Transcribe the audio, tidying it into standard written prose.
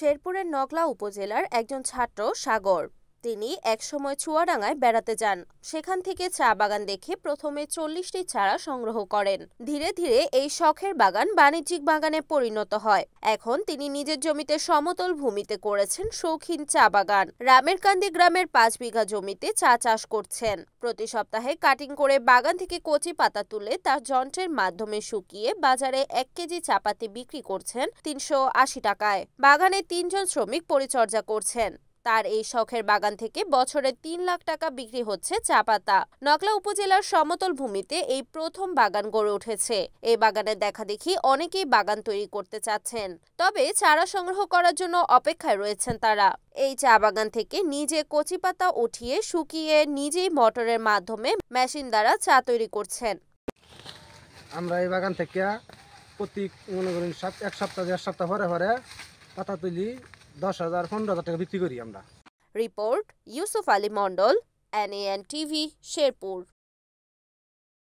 শেরপুরের নগলা উপজেলার একজন ছাত্র সাগর। তিনি একসময় চুয়াডাঙ্গায় বেড়াতে যান। সেখান থেকে চা বাগান দেখে প্রথমে 40টি চারা সংগ্রহ করেন। ধীরে ধীরে এই শখের বাগান বাণিজ্যিক বাগানে পরিণত হয়। এখন তিনি নিজের জমিতে সমতল ভূমিতে করেছেন শৌখিন চা বাগান। রামেরকান্দি গ্রামের 5 বিঘা জমিতে চা চাষ করছেন। প্রতি সপ্তাহে কাটিং করে বাগান থেকে কচি পাতা তুলে তা যন্ত্রের মাধ্যমে শুকিয়ে বাজারে 1 কেজি চাপাতি বিক্রি করছেন 380 টাকায়। বাগানে 3 জন শ্রমিক পরিচর্যা করছেন। তার এই শখের বাগান থেকে বছরে 3 লাখ টাকা বিক্রি হচ্ছে চা পাতা। নগলা উপজেলার সমতল ভূমিতে এই প্রথম বাগান গড়ে উঠেছে। এই বাগানের দেখাদেখি অনেকেই বাগান তৈরি করতে চাচ্ছেন, তবে চারা সংগ্রহ করার জন্য অপেক্ষায় রয়েছেন তারা। এই চা বাগান থেকে নিজে কচি পাতা উঠিয়ে শুকিয়ে নিজেই মোটরের মাধ্যমে মেশিন দ্বারা চা তৈরি করছেন। আমরা এই বাগান থেকে প্রতি মনে করেন এক সপ্তাহ 1 সপ্তাহ পরে পরে পাতা তুলি 10,000 15,000 টাকা বিক্রি করি আমরা। Report Yusuf Ali Mondal, NAN TV, Sherpur.